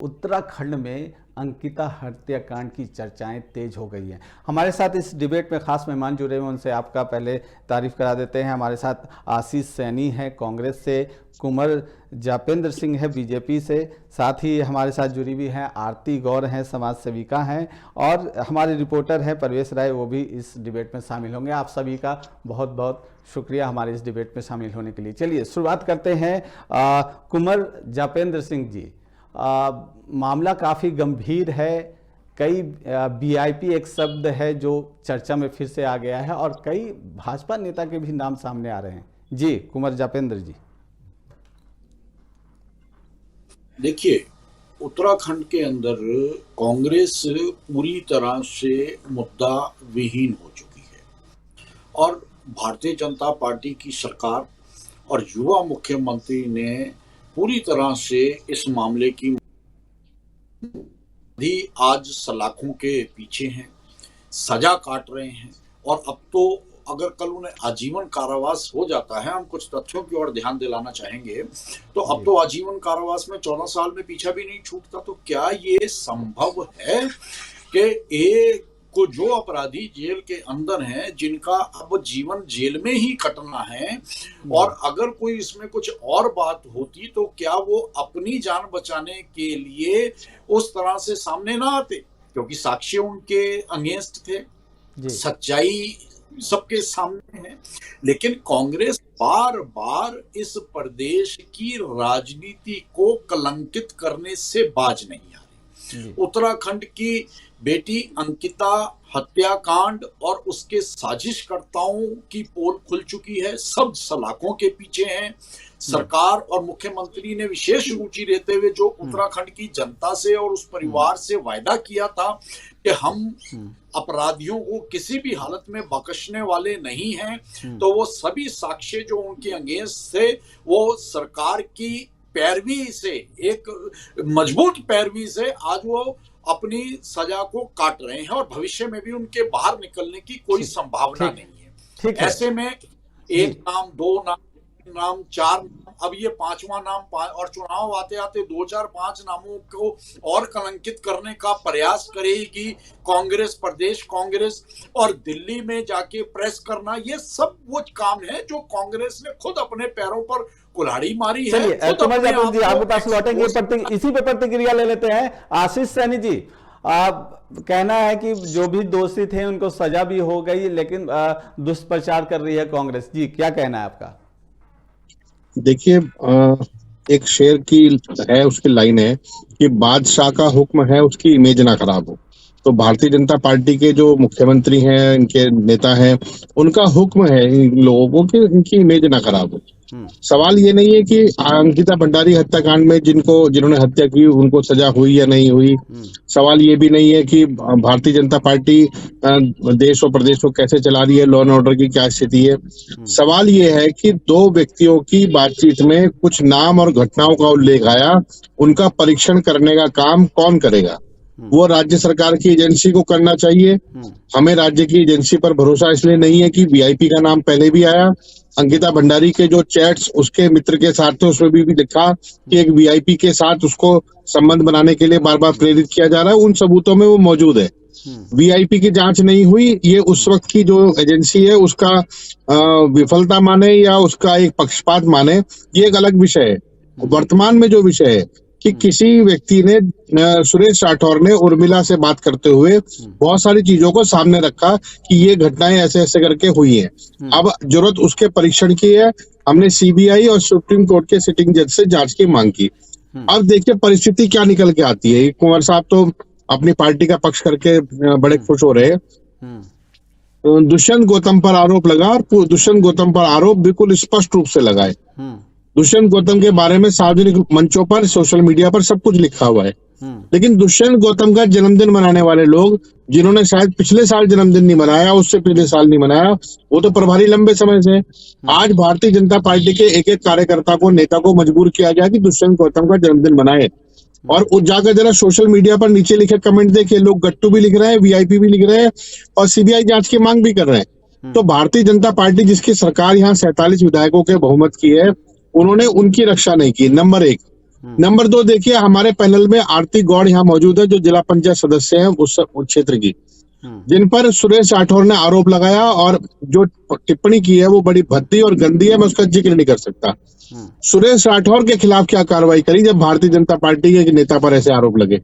उत्तराखंड में अंकिता हत्याकांड की चर्चाएं तेज हो गई हैं। हमारे साथ इस डिबेट में खास मेहमान जुड़े हुए, उनसे आपका पहले तारीफ करा देते हैं। हमारे साथ आशीष सैनी है कांग्रेस से, कुंवर जापेंद्र सिंह है बीजेपी से, साथ ही हमारे साथ जुड़ी हुई हैं आरती गौर हैं, समाज सेविका हैं, और हमारे रिपोर्टर हैं परवेश राय, वो भी इस डिबेट में शामिल होंगे। आप सभी का बहुत बहुत शुक्रिया हमारे इस डिबेट में शामिल होने के लिए। चलिए शुरुआत करते हैं। कुंवर जापेंद्र सिंह जी, मामला काफ़ी गंभीर है। कई वीआईपी एक शब्द है जो चर्चा में फिर से आ गया है और कई भाजपा नेता के भी नाम सामने आ रहे हैं। जी कुंवर जापेंद्र जी। देखिए, उत्तराखंड के अंदर कांग्रेस पूरी तरह से मुद्दा विहीन हो चुकी है और भारतीय जनता पार्टी की सरकार और युवा मुख्यमंत्री ने पूरी तरह से इस मामले की भी आज सलाखों के पीछे हैं, सजा काट रहे हैं। और अब तो अगर कल उन्हें आजीवन कारावास हो जाता है, हम कुछ तथ्यों की ओर ध्यान दिलाना चाहेंगे, तो अब तो आजीवन कारावास में 14 साल में पीछा भी नहीं छूटता। तो क्या ये संभव है कि एक को जो अपराधी जेल के अंदर हैं, जिनका अब जीवन जेल में ही कटना है, और अगर कोई इसमें कुछ और बात होती तो क्या वो अपनी जान बचाने के लिए उस तरह से सामने ना आते, क्योंकि साक्ष्य उनके अगेंस्ट थे, सच्चाई सबके सामने है। लेकिन कांग्रेस बार बार इस प्रदेश की राजनीति को कलंकित करने से बाज नहीं आ रही। उत्तराखंड की बेटी अंकिता हत्याकांड और उसके साजिशकर्ताओं की पोल खुल चुकी है, सब सलाखों के पीछे हैं। सरकार और मुख्यमंत्री ने विशेष रुचि लेते हुए जो उत्तराखंड की जनता से और उस परिवार से वायदा किया था कि हम अपराधियों को किसी भी हालत में बख्शने वाले नहीं हैं, तो वो सभी साक्ष्य जो उनके अगेंस्ट थे वो सरकार की पैरवी से, एक मजबूत पैरवी से आज वो अपनी सजा को काट रहे हैं और भविष्य में भी उनके बाहर निकलने की कोई संभावना नहीं है। ऐसे में एक नाम, दो नाम, नाम, चार नाम, अब ये पांचवा नाम, और चुनाव आते आते 2, 4, 5 नामों को और कलंकित करने का प्रयास करेगी कांग्रेस, प्रदेश कांग्रेस, और दिल्ली में जाके प्रेस करना, ये सब वो काम है जो कांग्रेस ने खुद अपने पैरों पर कुल्हाड़ी मारी है। जी आपके पास लौटेंगे, इसी पे प्रतिक्रिया ले लेते हैं। आशीष सैनी जी, आप कहना है कि जो भी दोषी थे उनको सजा भी हो गई, लेकिन दुष्प्रचार कर रही है कांग्रेस। जी क्या कहना है आपका? देखिए, एक शेर की है, उसकी लाइन है कि बादशाह का हुक्म है उसकी इमेज ना खराब हो। तो भारतीय जनता पार्टी के जो मुख्यमंत्री हैं, इनके नेता हैं, उनका हुक्म है इन लोगों को कि इनकी इमेज ना खराब हो। सवाल ये नहीं है कि अंकिता भंडारी हत्याकांड में जिन्होंने हत्या की उनको सजा हुई या नहीं हुई। सवाल ये भी नहीं है कि भारतीय जनता पार्टी देश और प्रदेश को कैसे चला रही है, लॉ एंड ऑर्डर की क्या स्थिति है। सवाल ये है कि दो व्यक्तियों की बातचीत में कुछ नाम और घटनाओं का उल्लेख आया, उनका परीक्षण करने का काम कौन करेगा? वो राज्य सरकार की एजेंसी को करना चाहिए। हमें राज्य की एजेंसी पर भरोसा इसलिए नहीं है कि वीआईपी का नाम पहले भी आया, अंकिता भंडारी के जो चैट्स उसके मित्र के साथ थे उसमें भी लिखा कि एक वीआईपी के साथ उसको संबंध बनाने के लिए बार बार प्रेरित किया जा रहा है, उन सबूतों में वो मौजूद है। वीआईपी की जांच नहीं हुई, ये उस वक्त की जो एजेंसी है उसका विफलता माने या उसका एक पक्षपात माने, ये एक अलग विषय है। वर्तमान में जो विषय है कि किसी व्यक्ति ने, सुरेश राठौर ने उर्मिला से बात करते हुए बहुत सारी चीजों को सामने रखा कि ये घटनाएं ऐसे ऐसे करके हुई हैं। अब जरूरत उसके परीक्षण की है। हमने सीबीआई और सुप्रीम कोर्ट के सिटिंग जज से जांच की मांग की। अब देखिए परिस्थिति क्या निकल के आती है। कुंवर साहब तो अपनी पार्टी का पक्ष करके बड़े खुश हो रहे हैं। दुष्यंत गौतम पर आरोप लगा और दुष्यंत गौतम पर आरोप बिल्कुल स्पष्ट रूप से लगाए। दुष्यंत गौतम के बारे में सार्वजनिक मंचों पर, सोशल मीडिया पर सब कुछ लिखा हुआ है। लेकिन दुष्यंत गौतम का जन्मदिन मनाने वाले लोग, जिन्होंने शायद पिछले साल जन्मदिन नहीं मनाया, उससे पिछले साल नहीं मनाया, वो तो प्रभारी लंबे समय से। आज भारतीय जनता पार्टी के एक एक कार्यकर्ता को, नेता को मजबूर किया गया कि दुष्यंत गौतम का जन्मदिन मनाए। और जाकर जरा सोशल मीडिया पर नीचे लिखे कमेंट देखिए, लोग गट्टू भी लिख रहे हैं, वीआईपी भी लिख रहे हैं और सीबीआई जांच की मांग भी कर रहे हैं। तो भारतीय जनता पार्टी, जिसकी सरकार यहाँ 47 विधायकों के बहुमत की है, उन्होंने उनकी रक्षा नहीं की, नंबर 1। नंबर 2, देखिए हमारे पैनल में आरती गौड़ यहाँ मौजूद है, जो जिला पंचायत सदस्य हैं उस क्षेत्र की, जिन पर सुरेश राठौर ने आरोप लगाया और जो टिप्पणी की है वो बड़ी भद्दी और गंदी है, मैं उसका जिक्र नहीं कर सकता। सुरेश राठौर के खिलाफ क्या कार्रवाई करी जब भारतीय जनता पार्टी के नेता पर ऐसे आरोप लगे?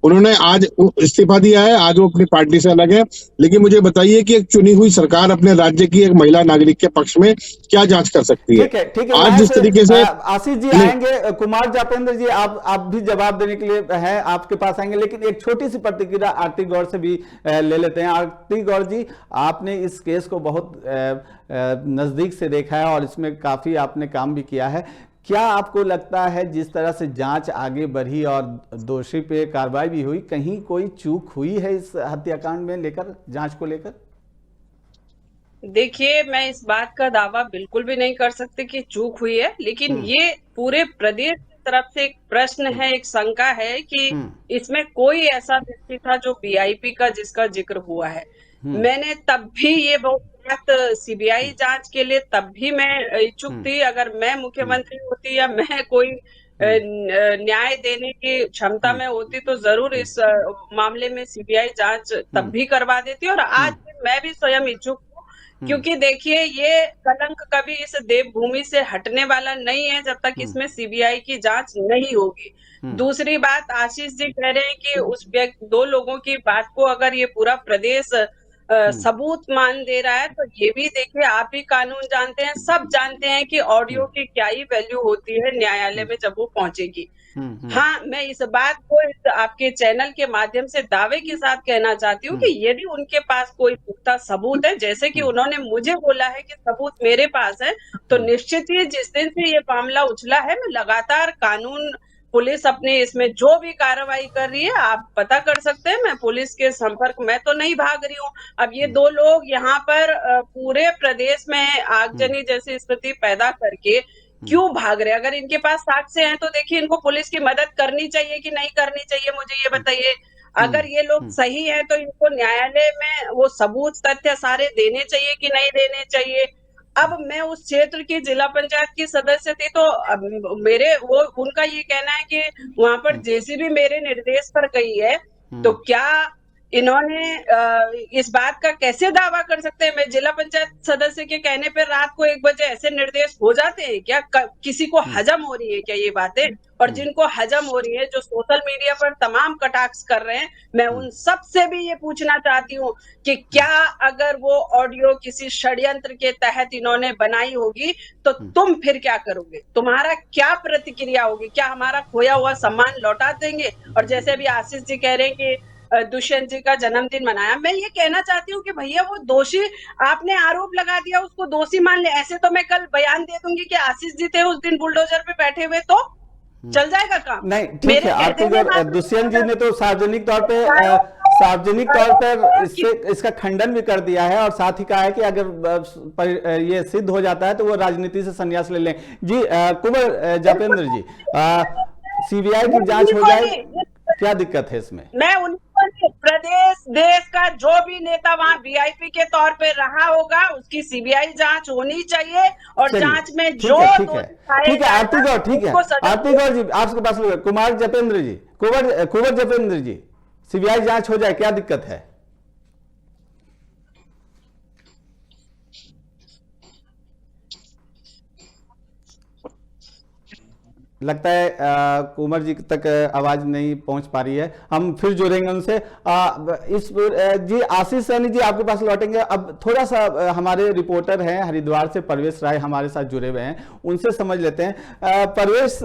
उन्होंने आज इस्तीफा दिया है, आज वो अपनी पार्टी से अलग है। लेकिन मुझे बताइए कि एक चुनी हुई सरकार अपने राज्य की एक महिला नागरिक के पक्ष में क्या जांच कर सकती है? ठीक है, आज जिस तरीके से आशीष जी आएंगे, कुमार जापेंद्र जी आप भी जवाब देने के लिए है, आपके पास आएंगे, लेकिन एक छोटी सी प्रतिक्रिया आरती गौड़ से भी ले लेते हैं। आरती गौड़ जी, आपने इस केस को बहुत नजदीक से देखा है और इसमें काफी आपने काम भी किया है। क्या आपको लगता है जिस तरह से जांच आगे बढ़ी और दोषी पे कार्रवाई भी हुई, कहीं कोई चूक हुई है इस हत्याकांड में लेकर, जांच को लेकर? देखिए, मैं इस बात का दावा बिल्कुल भी नहीं कर सकती कि चूक हुई है, लेकिन ये पूरे प्रदेश की तरफ से एक प्रश्न है, एक शंका है कि इसमें कोई ऐसा व्यक्ति था जो वीआईपी का जिसका जिक्र हुआ है। मैंने तब भी ये बहुत सीबीआई जांच के लिए तब भी मैं इच्छुक थी। अगर मैं मुख्यमंत्री होती या मैं कोई न्याय देने की क्षमता में होती तो जरूर इस मामले में सीबीआई जांच तब भी करवा देती, और आज मैं भी स्वयं इच्छुक हूँ, क्योंकि देखिए ये कलंक कभी इस देवभूमि से हटने वाला नहीं है जब तक इसमें सीबीआई की जांच नहीं होगी। दूसरी बात, आशीष जी कह रहे हैं कि उस दो लोगों की बात को अगर ये पूरा प्रदेश सबूत मान दे रहा है, तो ये भी देखिए, आप भी कानून जानते हैं, सब जानते हैं कि ऑडियो की क्या ही वैल्यू होती है न्यायालय में जब वो पहुंचेगी। हाँ, मैं इस बात को आपके चैनल के माध्यम से दावे के साथ कहना चाहती हूँ कि यदि उनके पास कोई पुख्ता सबूत है, जैसे कि उन्होंने मुझे बोला है कि सबूत मेरे पास है, तो निश्चित ही जिस दिन से ये मामला उछला है, मैं लगातार कानून, पुलिस अपने इसमें जो भी कार्रवाई कर रही है, आप पता कर सकते हैं, मैं पुलिस के संपर्क में तो नहीं भाग रही हूँ। अब ये दो लोग यहाँ पर पूरे प्रदेश में आगजनी जैसी स्थिति पैदा करके क्यों भाग रहे? अगर इनके पास साक्ष्य हैं तो देखिए, इनको पुलिस की मदद करनी चाहिए कि नहीं करनी चाहिए, मुझे ये बताइए। अगर ये लोग सही हैं तो इनको न्यायालय में वो सबूत, तथ्य सारे देने चाहिए कि नहीं देने चाहिए। अब मैं उस क्षेत्र की जिला पंचायत की सदस्य थी, तो मेरे वो उनका ये कहना है कि वहां पर जेसीबी मेरे निर्देश पर गई है, तो क्या इन्होंने इस बात का कैसे दावा कर सकते हैं? मैं जिला पंचायत सदस्य के कहने पर रात को 1 बजे ऐसे निर्देश हो जाते हैं क्या? किसी को हजम हो रही है क्या ये बातें? और जिनको हजम हो रही है, जो सोशल मीडिया पर तमाम कटाक्ष कर रहे हैं, मैं उन सब से भी ये पूछना चाहती हूँ कि क्या अगर वो ऑडियो किसी षड्यंत्र के तहत इन्होंने बनाई होगी, तो तुम फिर क्या करोगे? तुम्हारा क्या प्रतिक्रिया होगी? क्या हमारा खोया हुआ सम्मान लौटा देंगे? और जैसे अभी आशीष जी कह रहे हैं कि दुष्यंत जी का जन्मदिन मनाया, मैं ये कहना चाहती हूँ कि भैया वो दोषी, आपने आरोप लगा दिया, उसको दोषी मान ले। ऐसे तो मैं कल बयान दे दूंगी कि आशीष जी थे उस दिन बुलडोजर पे बैठे हुए, तो चल जाएगा काम। नहीं, ठीक है, आपके दुष्यंत जी ने तो सार्वजनिक तौर पर इसका खंडन भी कर दिया है और साथ ही कहा है कि अगर ये सिद्ध हो जाता है तो वो राजनीति से संन्यास ले लें। जी कुंवर जापेंद्र जी, सीबीआई की जांच हो जाए, क्या दिक्कत है इसमें? मैं उनको, प्रदेश देश का जो भी नेता वहां वीआईपी के तौर पे रहा होगा, उसकी सीबीआई जांच होनी चाहिए, और जांच में जो ठीक है आरती गौड़, ठीक है आरती गौड़ जी, आपके पास कुमार जापेंद्र जी, कुंवर जापेंद्र जी, सीबीआई जांच हो जाए, क्या दिक्कत है? लगता है कुंवर जी तक आवाज नहीं पहुंच पा रही है, हम फिर जुड़ेंगे उनसे। जी आशीष सैनी जी, आपके पास लौटेंगे। अब थोड़ा सा हमारे रिपोर्टर हैं हरिद्वार से, परवेश राय हमारे साथ जुड़े हुए हैं, उनसे समझ लेते हैं। परवेश,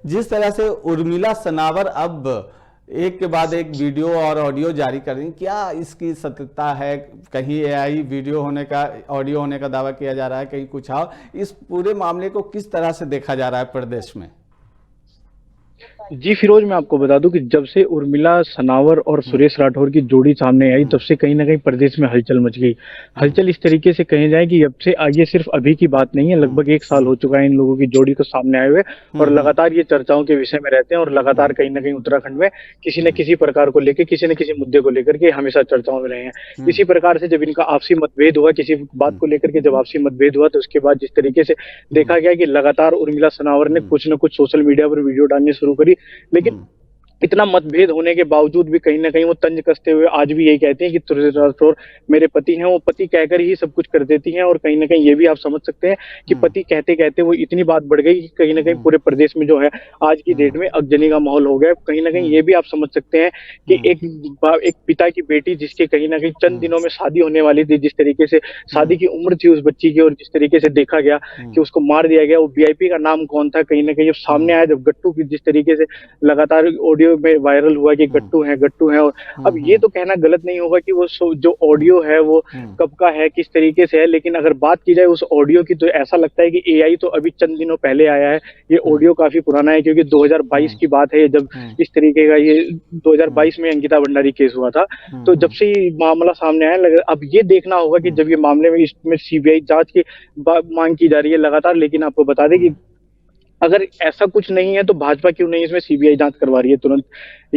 जिस तरह से उर्मिला सनावर अब एक के बाद एक वीडियो और ऑडियो जारी कर रही, क्या इसकी सत्यता है? कहीं एआई वीडियो होने का, ऑडियो होने का दावा किया जा रहा है, कहीं कुछ और। इस पूरे मामले को किस तरह से देखा जा रहा है प्रदेश में? जी फिरोज, मैं आपको बता दूं कि जब से उर्मिला सनावर और सुरेश राठौर की जोड़ी सामने आई, तब से कहीं ना कहीं प्रदेश में हलचल मच गई। हलचल इस तरीके से कही जाए कि अब से आगे सिर्फ अभी की बात नहीं है, लगभग एक साल हो चुका है इन लोगों की जोड़ी को सामने आए हुए, और लगातार ये चर्चाओं के विषय में रहते हैं, और लगातार कहीं ना कहीं उत्तराखंड में किसी न किसी प्रकार को लेकर, किसी न किसी मुद्दे को लेकर के हमेशा चर्चाओं में रहे हैं। इसी प्रकार से जब इनका आपसी मतभेद हुआ, किसी बात को लेकर के जब आपसी मतभेद हुआ, तो उसके बाद जिस तरीके से देखा गया कि लगातार उर्मिला सनावर ने कुछ न कुछ सोशल मीडिया पर वीडियो डालनी शुरू करी, लेकिन इतना मतभेद होने के बावजूद भी कहीं ना कहीं वो तंज कसते हुए आज भी यही कहते हैं कि सुरेश राठौर मेरे पति हैं। वो पति कहकर ही सब कुछ कर देती हैं, और कहीं ना कहीं ये भी आप समझ सकते हैं कि पति कहते कहते वो इतनी बात बढ़ गई कि कहीं ना कहीं पूरे प्रदेश में जो है आज की डेट में अगजनी का माहौल हो गया। कहीं ना कहीं ये भी आप समझ सकते हैं कि एक पिता की बेटी जिसके कहीं ना कहीं चंद दिनों में शादी होने वाली थी, जिस तरीके से शादी की उम्र थी उस बच्ची की, और जिस तरीके से देखा गया कि उसको मार दिया गया, वो वीआईपी का नाम कौन था, कहीं ना कहीं जब सामने आया, जब गट्टू की जिस तरीके से लगातार ऑडियो में वायरल हुआ कि गट्टू है। और अब ये तो कहना गलत नहीं होगा कि वो जो ऑडियो है वो कब का है, किस तरीके से है, लेकिन अगर बात की जाए उस ऑडियो की, तो ऐसा लगता है कि एआई तो अभी चंद दिनों पहले आया है। ये ऑडियो काफी पुराना है, क्योंकि 2022 की बात है जब इस तरीके का ये 2022 में अंकिता भंडारी केस हुआ था। तो जब से ये मामला सामने आया, अब ये देखना होगा कि जब ये मामले में इसमें सीबीआई जांच की मांग की जा रही है लगातार, लेकिन आपको बता दें कि अगर ऐसा कुछ नहीं है तो भाजपा क्यों नहीं इसमें सीबीआई जांच करवा रही है तुरंत,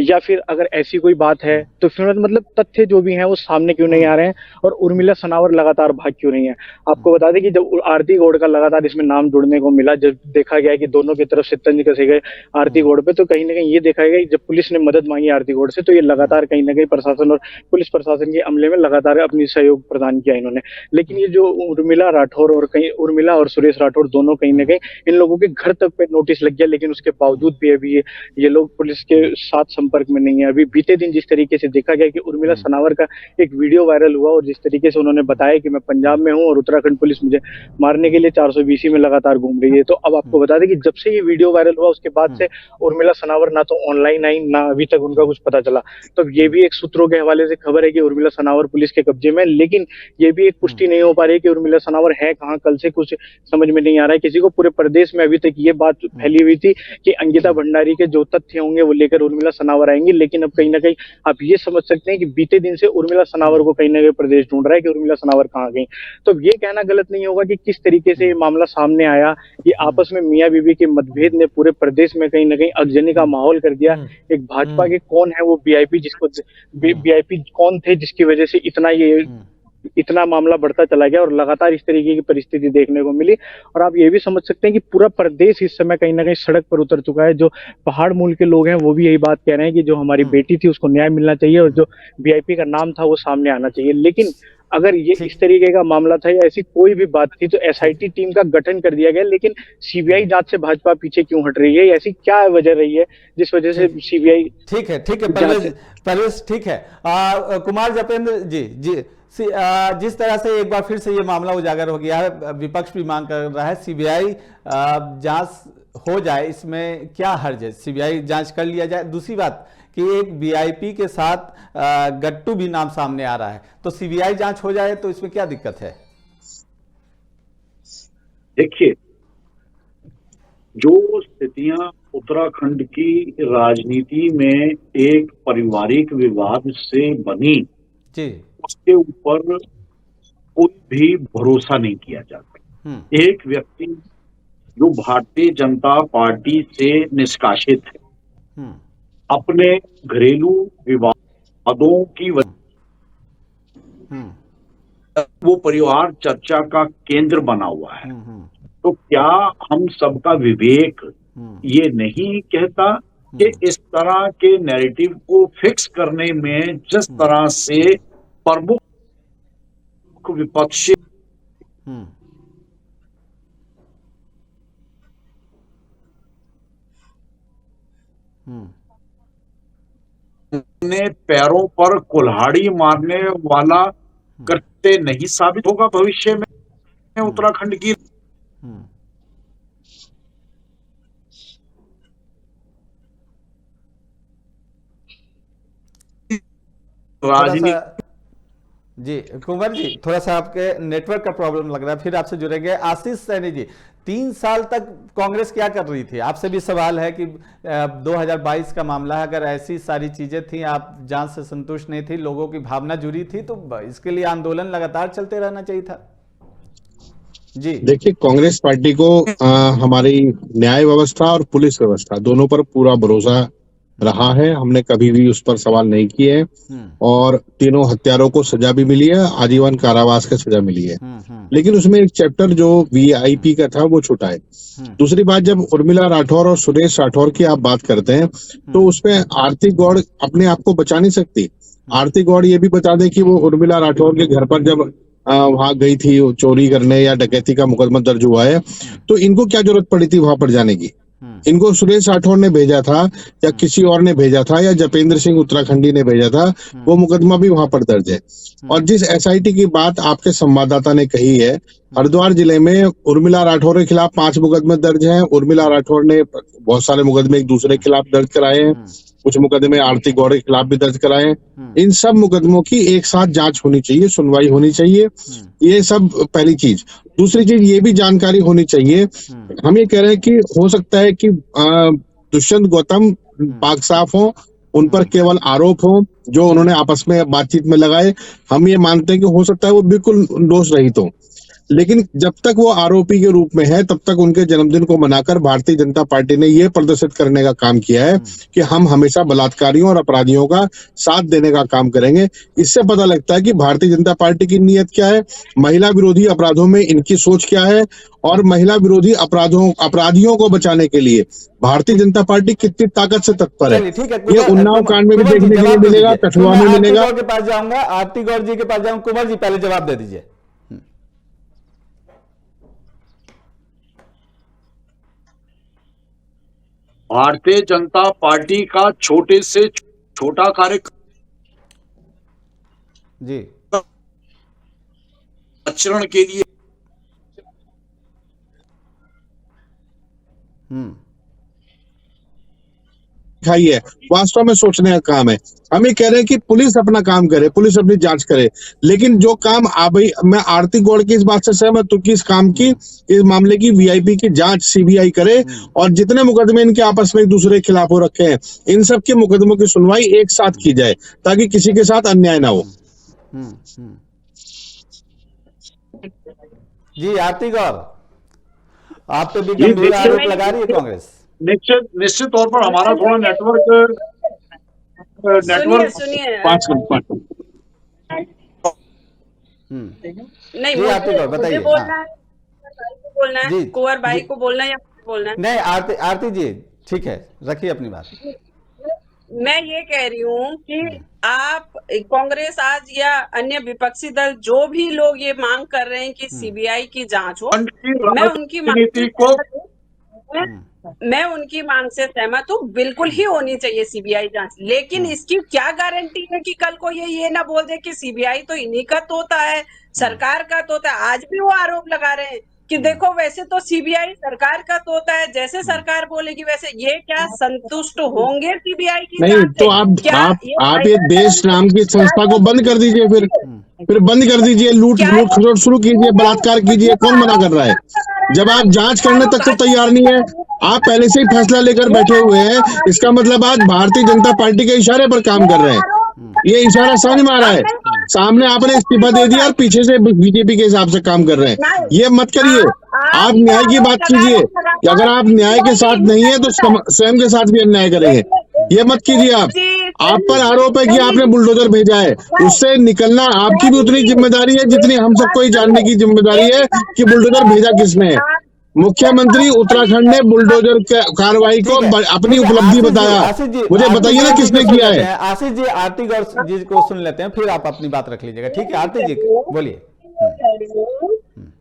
या फिर अगर ऐसी कोई बात है तो फिर मतलब तथ्य जो भी हैं वो सामने क्यों नहीं आ रहे हैं, और उर्मिला सनावर लगातार भाग क्यों नहीं है। आपको बता दें कि जब आरती गौड़ का लगातार इसमें नाम जुड़ने को मिला, जब देखा गया कि दोनों की तरफ से तंज कसे गए आरती गौड़ पे, तो कहीं ना कहीं ये देखा गया कि जब पुलिस ने मदद मांगी आरती गौड़ से, तो ये लगातार कहीं ना कहीं प्रशासन और पुलिस प्रशासन के अमले में लगातार अपनी सहयोग प्रदान किया इन्होंने। लेकिन ये जो उर्मिला राठौर और कहीं उर्मिला और सुरेश राठौर दोनों कहीं ना कहीं इन लोगों के घर तक पे नोटिस लग गया, लेकिन उसके बावजूद भी अभी ये लोग पुलिस के साथ संपर्क में नहीं है। अभी बीते दिन जिस तरीके से देखा गया कि उर्मिला सनावर का एक वीडियो वायरल हुआ, और जिस तरीके से उन्होंने बताया कि मैं पंजाब में हूं और उत्तराखंड पुलिस मुझे मारने के लिए 420 में लगातार घूम रही है, तो अब आपको बता दें कि जब से ये वीडियो वायरल हुआ उसके बाद से उर्मिला सनावर ना तो ऑनलाइन आई, ना अभी तक उनका कुछ पता चला। तो ये भी एक सूत्रों के हवाले से खबर है कि उर्मिला सनावर पुलिस के कब्जे में, लेकिन ये भी एक पुष्टि नहीं हो पा रही है कि उर्मिला सनावर है कहाँ, कल से कुछ समझ में नहीं आ रहा है किसी को। पूरे प्रदेश में अभी तक ये बात फैली हुई थी कि अंकिता भंडारी के जो तथ्य होंगे वो लेकर उर्मिला सनावर आएंगी, लेकिन अब कहीं ना कहीं आप ये समझ सकते हैं कि बीते दिन से उर्मिला सनावर को कहीं ना कहीं प्रदेश ढूंढ रहा है कि उर्मिला सनावर कहाँ गई। तो ये कहना गलत नहीं होगा कि किस तरीके से ये मामला सामने आया, ये आपस में मियां बीवी के मतभेद ने पूरे प्रदेश में कहीं ना कहीं अगजनी का माहौल कर दिया। एक भाजपा के कौन है वो वीआईपी, जिसको वीआईपी कौन थे जिसकी वजह से इतना मामला बढ़ता चला गया, और लगातार इस तरीके की परिस्थिति देखने को मिली। और आप ये भी समझ सकते हैं कि पूरा प्रदेश इस समय कहीं ना कहीं सड़क पर उतर चुका है। जो पहाड़ मूल के लोग हैं वो भी यही बात कह रहे हैं कि जो हमारी बेटी थी उसको न्याय मिलना चाहिए, और जो वीआईपी का नाम था वो सामने आना चाहिए। लेकिन अगर ये इस तरीके का मामला था या ऐसी कोई भी बात थी, तो एसआईटी टीम का गठन कर दिया गया, लेकिन सीबीआई जांच से भाजपा पीछे क्यों हट रही है? ऐसी क्या वजह रही है जिस वजह से सीबीआई? ठीक है परवेश ठीक है। कुमार जपेंद्र जी जिस तरह से एक बार फिर से ये मामला उजागर हो गया है, विपक्ष भी मांग कर रहा है सीबीआई जांच हो जाए, इसमें क्या हर्ज है? सीबीआई जांच कर लिया जाए। दूसरी बात कि एक वीआईपी के साथ गट्टू भी नाम सामने आ रहा है, तो सीबीआई जांच हो जाए तो इसमें क्या दिक्कत है? देखिए, जो स्थितियां उत्तराखंड की राजनीति में एक पारिवारिक विवाद से बनी जी, उसके ऊपर कोई भी भरोसा नहीं किया जाता। एक व्यक्ति जो भारतीय जनता पार्टी से निष्कासित है, अपने घरेलू विवादों की वो परिवार चर्चा का केंद्र बना हुआ है, तो क्या हम सबका विवेक ये नहीं कहता कि इस तरह के नैरेटिव को फिक्स करने में जिस तरह से प्रमुख विपक्षी ने पैरों पर कुल्हाड़ी मारने वाला करते नहीं साबित होगा भविष्य में उत्तराखंड की राजनीति जी कुंवर जी, थोड़ा सा आपके नेटवर्क का प्रॉब्लम लग रहा है, फिर आपसे जुड़ेंगे। आशीष सैनी जी, 3 साल तक कांग्रेस क्या कर रही थी? आपसे भी सवाल है कि 2022 का मामला है, अगर ऐसी सारी चीजें थी, आप जांच से संतुष्ट नहीं थी, लोगों की भावना जुड़ी थी, तो इसके लिए आंदोलन लगातार चलते रहना चाहिए था। जी देखिए, कांग्रेस पार्टी को हमारी न्याय व्यवस्था और पुलिस व्यवस्था दोनों पर पूरा भरोसा रहा है। हमने कभी भी उस पर सवाल नहीं किए हैं और तीनों हत्यारों को सजा भी मिली है, आजीवन कारावास की सजा मिली है। लेकिन उसमें एक चैप्टर जो वीआईपी का था वो छूटा है। दूसरी बात, जब उर्मिला राठौर और सुरेश राठौर की आप बात करते हैं तो उसमें आरती गौड़ अपने आप को बचा नहीं सकती। आरती गौड़ ये भी बता दे कि वो उर्मिला राठौर के घर पर जब वहां गई थी चोरी करने या डकैती का मुकदमा दर्ज हुआ है, तो इनको क्या जरूरत पड़ी थी वहां पर जाने की? इनको सुरेश राठौर ने भेजा था या किसी और ने भेजा था या जपेंद्र सिंह उत्तराखंडी ने भेजा था, वो मुकदमा भी वहां पर दर्ज है। और जिस एसआईटी की बात आपके संवाददाता ने कही है, हरिद्वार जिले में उर्मिला राठौर के खिलाफ 5 मुकदमे दर्ज हैं। उर्मिला राठौर ने बहुत सारे मुकदमे एक दूसरे के खिलाफ दर्ज कराए हैं, कुछ मुकदमे आरती गौड़ के खिलाफ भी दर्ज कराए हैं। इन सब मुकदमों की एक साथ जांच होनी चाहिए, सुनवाई होनी चाहिए, ये सब पहली चीज। दूसरी चीज ये भी जानकारी होनी चाहिए, हम ये कह रहे हैं कि हो सकता है कि दुष्यंत गौतम पाक साफ हो, उन पर केवल आरोप हो जो उन्होंने आपस में बातचीत में लगाए। हम ये मानते हैं कि हो सकता है वो बिल्कुल दोष रहित हो, लेकिन जब तक वो आरोपी के रूप में है तब तक उनके जन्मदिन को मनाकर भारतीय जनता पार्टी ने ये प्रदर्शित करने का काम किया है कि हम हमेशा बलात्कारियों और अपराधियों का साथ देने का काम करेंगे। इससे पता लगता है कि भारतीय जनता पार्टी की नीयत क्या है, महिला विरोधी अपराधों में इनकी सोच क्या है, और महिला विरोधी अपराधियों को बचाने के लिए भारतीय जनता पार्टी कितनी ताकत से तत्पर है। ये उन्नाव कांड में भी देखने के लिए मिलेगा, कठुआ में मिलेगा। आरती गौड़ के पास जाऊंगा, आरती गौड़ जी के पास जाऊंगा। कुंवर जी पहले जवाब दे दीजिए। भारतीय जनता पार्टी का छोटे से छोटा कार्यक्रम जी आचरण के लिए दिखाई है, वास्तव में सोचने का काम है। हम ये कह रहे हैं कि पुलिस अपना काम करे, पुलिस अपनी जांच करे, लेकिन जो काम मैं आरती गौड़ की इस बात से सहमत हूं कि इस काम की, इस मामले की वीआईपी की जांच सीबीआई करे और जितने मुकदमे इनके आपस में एक दूसरे के खिलाफ हो रखे हैं, इन सब के मुकदमों की सुनवाई एक साथ की जाए ताकि किसी के साथ अन्याय ना हो। जी आरती गौड़, आप पे भी गंभीर आरोप लगा रही है कांग्रेस। निश्चित तौर पर हमारा थोड़ा नेटवर्क सुनिए नहीं, मुझे बताइए। बोलना है कुंवर भाई को बोलना है या बोलना है? नहीं आरती जी ठीक है, रखिए अपनी बात। मैं ये कह रही हूँ कि आप कांग्रेस आज या अन्य विपक्षी दल जो भी लोग ये मांग कर रहे हैं कि सीबीआई की जांच हो, मैं उनकी मांग से सहमत हूँ, बिल्कुल ही होनी चाहिए सीबीआई जांच। लेकिन इसकी क्या गारंटी है कि कल को ये ना बोल दे कि सीबीआई तो इन्हीं का तोता है, सरकार का तोता है। आज भी वो आरोप लगा रहे हैं कि देखो वैसे तो सीबीआई सरकार का तोता है, जैसे सरकार बोलेगी वैसे। ये क्या संतुष्ट होंगे सीबीआई की नहीं? तो आप ये देश नाम की संस्था को बंद कर दीजिए, फिर बंद कर दीजिए, लूट खसोट शुरू कीजिए, बलात्कार कीजिए, कौन मना कर रहा है? जब आप जांच करने तक तो तैयार नहीं है, आप पहले से ही फैसला लेकर बैठे हुए हैं, इसका मतलब आज भारतीय जनता पार्टी के इशारे पर काम कर रहे हैं। ये इशारा समझ में आ रहा है? सामने आपने इस्तीफा दे दिया और पीछे से बीजेपी के हिसाब से काम कर रहे हैं। ये मत करिए, आप न्याय की बात कीजिए। अगर आप न्याय के साथ नहीं है तो स्वयं के साथ भी अन्याय करेंगे। ये मत कीजिए। आप पर आरोप है कि आपने बुलडोजर भेजा है, उससे निकलना आपकी भी उतनी जिम्मेदारी है जितनी हम सबको ये जानने की जिम्मेदारी है कि बुलडोजर भेजा किसने है। मुख्यमंत्री उत्तराखंड ने बुलडोजर कार्रवाई को अपनी उपलब्धि बताया, मुझे बताइए ना किसने किया है। आशीष जी आरती गौड़ जी को सुन लेते हैं, फिर आप अपनी बात रख लीजिएगा। ठीक है आरती जी बोलिए।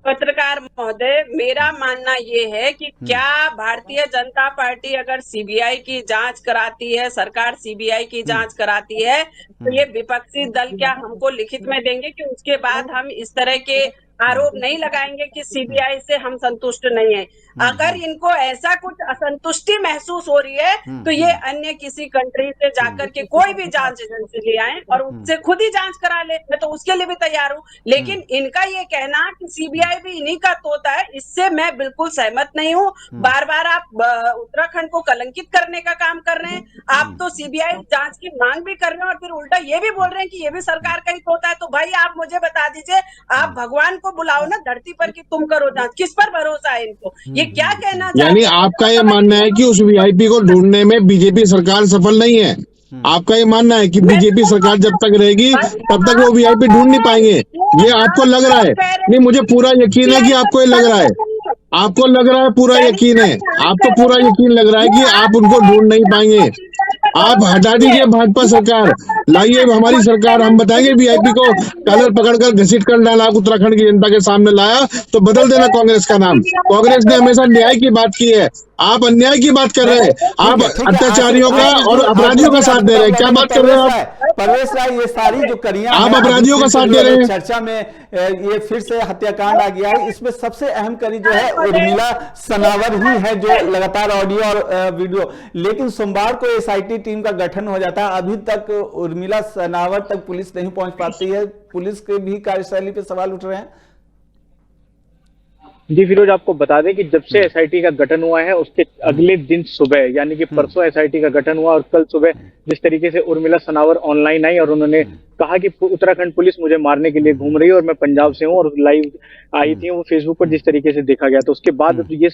पत्रकार महोदय, मेरा मानना ये है कि क्या भारतीय जनता पार्टी अगर सीबीआई की जांच कराती है, सरकार सीबीआई की जांच कराती है, तो ये विपक्षी दल क्या हमको लिखित में देंगे कि उसके बाद हम इस तरह के आरोप नहीं लगाएंगे कि सीबीआई से हम संतुष्ट नहीं है। अगर इनको ऐसा कुछ असंतुष्टि महसूस हो रही है तो ये अन्य किसी कंट्री से जाकर के कोई भी जांच एजेंसी ले आए और उससे खुद ही जांच करा ले, मैं तो उसके लिए भी तैयार हूँ। लेकिन इनका ये कहना कि सीबीआई भी इन्हीं का तोता है, इससे मैं बिल्कुल सहमत नहीं हूँ। बार बार आप उत्तराखंड को कलंकित करने का काम कर रहे हैं। आप तो सीबीआई जांच की मांग भी कर रहे हैं और फिर उल्टा ये भी बोल रहे हैं कि ये भी सरकार का ही तोता है। तो भाई आप मुझे बता दीजिए, आप भगवान को बुलाओ ना धरती पर कि तुम करो जांच, किस पर भरोसा है इनको? ये क्या कहना यानी चाहते हैं? आपका ये मानना है कि उस वीआईपी को ढूंढने में बीजेपी सरकार सफल नहीं है? आपका ये मानना है कि बीजेपी सरकार जब तक रहेगी तब तक वो वीआईपी ढूंढ नहीं पाएंगे, ये आपको लग रहा है? नहीं, मुझे पूरा यकीन है कि आपको ये लग रहा है, आपको लग रहा है, पूरा यकीन है, आपको पूरा यकीन लग रहा है कि आप उनको ढूंढ नहीं पाएंगे। आप हटा दीजिए भाजपा सरकार, लाइए हमारी सरकार, हम बताएंगे वीआईपी को कलर पकड़कर घसीट कर डाला, उत्तराखंड की जनता के सामने लाया तो बदल देना कांग्रेस का नाम। कांग्रेस ने हमेशा न्याय की बात की है, आप अन्याय की बात कर रहे हैं, आप अत्याचारियों का और अपराधियों का साथ दे रहे हैं। क्या बात कर रहे हैं आप? परवेश राय, ये सारी जो कड़ियां आप हैं, अपराधियों का साथ दे रहे हैं। चर्चा में ये फिर से हत्याकांड आ गया है। इसमें सबसे अहम कड़ी जो है उर्मिला सनावर ही है, जो लगातार ऑडियो और वीडियो, लेकिन सोमवार को एसआईटी टीम का गठन हो जाता है। अभी तक उर्मिला सनावर तक पुलिस नहीं पहुंच पाती है। पुलिस के भी कार्यशैली पे सवाल उठ रहे हैं। जी फिरोज, आपको बता दें कि जब से एसआईटी का गठन हुआ है उसके अगले दिन सुबह, यानी कि परसों एसआईटी का गठन हुआ और कल सुबह जिस तरीके से उर्मिला सनावर ऑनलाइन आई और उन्होंने कहा कि उत्तराखंड पुलिस मुझे मारने के लिए घूम रही है और मैं पंजाब से हूं और लाइव आई थी, वो फेसबुक पर जिस तरीके से देखा गया, तो उसके बाद ये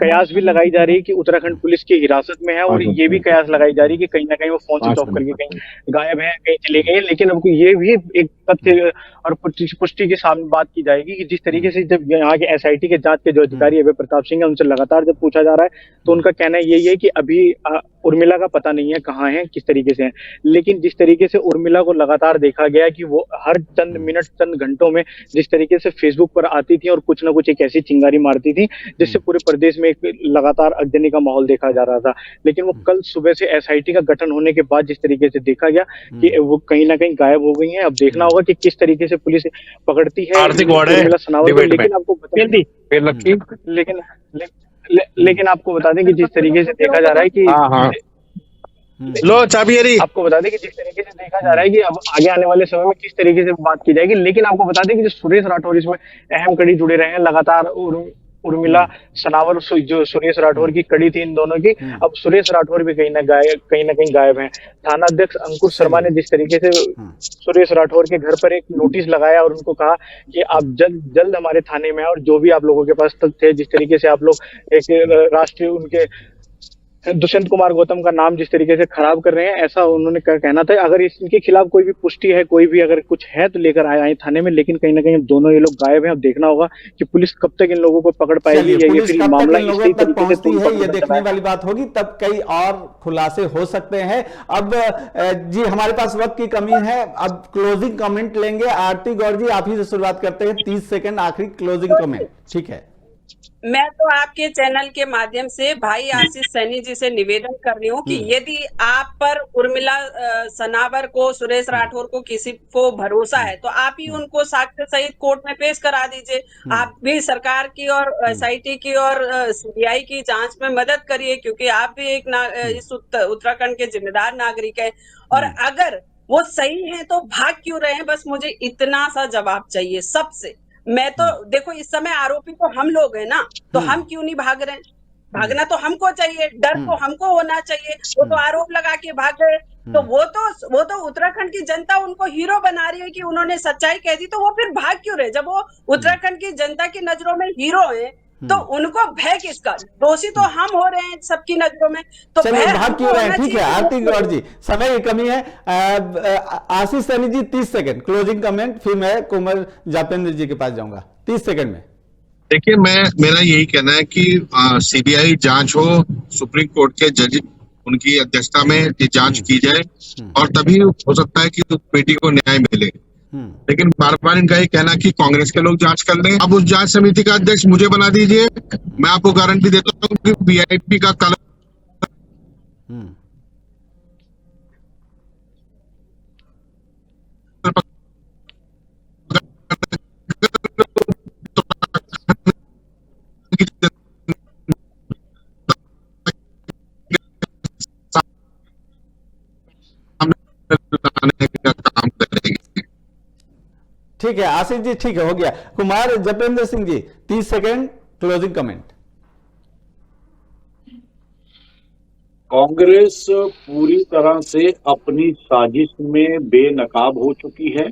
कयास भी लगाई जा रही है कि उत्तराखंड पुलिस की हिरासत में है और ये भी कयास लगाई जा रही है कि कहीं ना कहीं वो फोन स्विच ऑफ करके कहीं गायब है, कहीं चले गए। लेकिन अब ये भी एक तथ्य और पुष्टि के सामने बात की जाएगी कि जिस तरीके से जब यहाँ के एसआईटी के जांच के जो अधिकारी अभय प्रताप सिंह है उनसे लगातार जब पूछा जा रहा है तो उनका कहना यही है कि अभी उर्मिला का पता नहीं है कहाँ है, किस तरीके से है। लेकिन जिस तरीके से उर्मिला को लगातार देखा गया कि वो हर चंद मिनट चंद घंटों में जिस तरीके से फेसबुक पर आती थी और कुछ ना कुछ एक ऐसी चिंगारी मारती थी जिससे पूरे प्रदेश में एक लगातार अगजनी का माहौल देखा जा रहा था। लेकिन वो कल सुबह से एसआईटी का गठन होने के बाद जिस तरीके से देखा गया कि वो कहीं ना कहीं गायब हो गई है। अब देखना होगा कि किस तरीके से पुलिस पकड़ती है उर्मिला सनावर को। लेकिन आपको लेकिन आपको बता दें कि जिस तरीके से देखा जा रहा है कि लो चाबी, आपको बता दें कि जिस तरीके से देखा जा रहा है कि अब आगे आने वाले समय में किस तरीके से बात की जाएगी। लेकिन आपको बता दें कि जो सुरेश राठौर इसमें अहम कड़ी जुड़े रहे हैं लगातार, उर्मिला सनावर जो सुरेश राठौर की कड़ी थी इन दोनों की, अब सुरेश राठौर भी कहीं ना कहीं गायब हैं। थाना अध्यक्ष अंकुश शर्मा ने जिस तरीके से सुरेश राठौर के घर पर एक नोटिस लगाया और उनको कहा कि आप जल्द हमारे थाने में और जो भी आप लोगों के पास तथ्य थे, जिस तरीके से आप लोग एक राष्ट्रीय उनके दुष्यंत कुमार गौतम का नाम जिस तरीके से खराब कर रहे हैं, ऐसा उन्होंने कहना था। अगर इनके खिलाफ कोई भी पुष्टि है, कोई भी अगर कुछ है तो लेकर आए थाने में। लेकिन कहीं ना कहीं दोनों ये लोग गायब हैं। अब देखना होगा कि पुलिस कब तक इन लोगों को पकड़ पाएगी या ये फिर मामला इसी तरीके से है, ये देखने वाली बात होगी। तब कई और खुलासे हो सकते हैं। अब जी हमारे पास वक्त की कमी है, अब क्लोजिंग कमेंट लेंगे। आरती गौर जी, आप ही से शुरुआत करते हैं, 30 सेकंड आखिरी क्लोजिंग कमेंट, ठीक है? मैं तो आपके चैनल के माध्यम से भाई आशीष सैनी जी से निवेदन कर रही हूँ कि यदि आप पर उर्मिला सनावर को, सुरेश राठौर को, किसी को भरोसा है तो आप ही उनको साक्ष्य सहित कोर्ट में पेश करा दीजिए। आप भी सरकार की और एसआईटी की और सीबीआई की जांच में मदद करिए, क्योंकि आप भी एक इस उत्तराखंड के जिम्मेदार नागरिक हैं। और अगर वो सही है तो भाग क्यों रहे हैं, बस मुझे इतना सा जवाब चाहिए सबसे। मैं तो देखो, इस समय आरोपी तो हम लोग हैं ना, तो हम क्यों नहीं भाग रहे हैं? भागना तो हमको चाहिए, डर तो हमको होना चाहिए। वो तो आरोप लगा के भाग गए, तो वो तो उत्तराखंड की जनता उनको हीरो बना रही है कि उन्होंने सच्चाई कह दी, तो वो फिर भाग क्यों रहे? जब वो उत्तराखंड की जनता की नजरों में हीरो है तो उनको भय किसका? दोषी तो हम हो रहे हैं सबकी नजरों में, तो भय भाग क्यों रहे हैं? ठीक है आरती गौर जी, समय की कमी है। आशीष Saini ji 30 second closing comment, फिर मैं कुमार जापेंद्र जी के पास जाऊंगा 30 सेकंड में। देखिए, मेरा यही कहना है कि सीबीआई जांच हो, सुप्रीम कोर्ट के जज उनकी अध्यक्षता में ये जांच की जाए और तभी हो सकता है कि उस बेटी को न्याय मिले। लेकिन बार बार इनका ये कहना कि कांग्रेस के लोग जांच कर लें। अब उस जांच समिति का अध्यक्ष मुझे बना दीजिए, मैं आपको गारंटी देता हूँ कि वीआईपी का कलर का काम करेगी। ठीक है आशीष जी, ठीक है, हो गया। Kumar Japendra Singh ji, 30 second closing comment. Congress पूरी तरह से अपनी साजिश में बेनकाब हो चुकी है।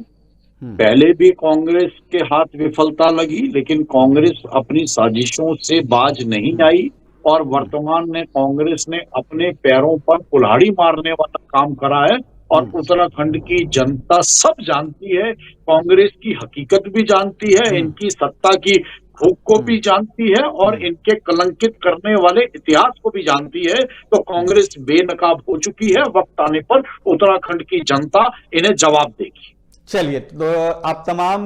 पहले भी कांग्रेस के हाथ विफलता लगी, लेकिन कांग्रेस अपनी साजिशों से बाज नहीं आई और वर्तमान में कांग्रेस ने अपने पैरों पर कुल्हाड़ी मारने वाला काम करा है। और उत्तराखंड की जनता सब जानती है, कांग्रेस की हकीकत भी जानती है, इनकी सत्ता की भूख को भी जानती है और इनके कलंकित करने वाले इतिहास को भी जानती है। तो कांग्रेस बेनकाब हो चुकी है, वक्त आने पर उत्तराखंड की जनता इन्हें जवाब देगी। चलिए, तो आप तमाम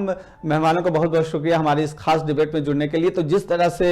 मेहमानों का बहुत बहुत शुक्रिया हमारी इस खास डिबेट में जुड़ने के लिए। तो जिस तरह से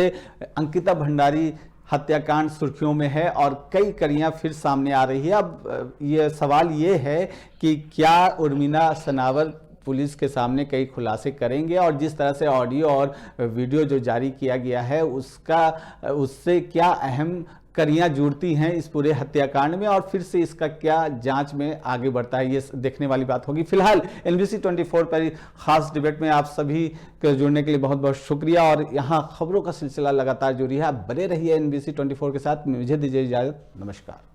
अंकिता भंडारी हत्याकांड सुर्खियों में है और कई कड़ियां फिर सामने आ रही है, अब ये सवाल ये है कि क्या उर्मिला सनावर पुलिस के सामने कई खुलासे करेंगे, और जिस तरह से ऑडियो और वीडियो जो जारी किया गया है उससे क्या अहम कड़ियां जुड़ती हैं इस पूरे हत्याकांड में, और फिर से इसका क्या जांच में आगे बढ़ता है, ये देखने वाली बात होगी। फिलहाल NBC 24 पर खास डिबेट में आप सभी के जुड़ने के लिए बहुत बहुत शुक्रिया, और यहाँ खबरों का सिलसिला लगातार जारी है। आप बने रहिए NBC 24 के साथ। मुझे दीजिए इजाजत, नमस्कार।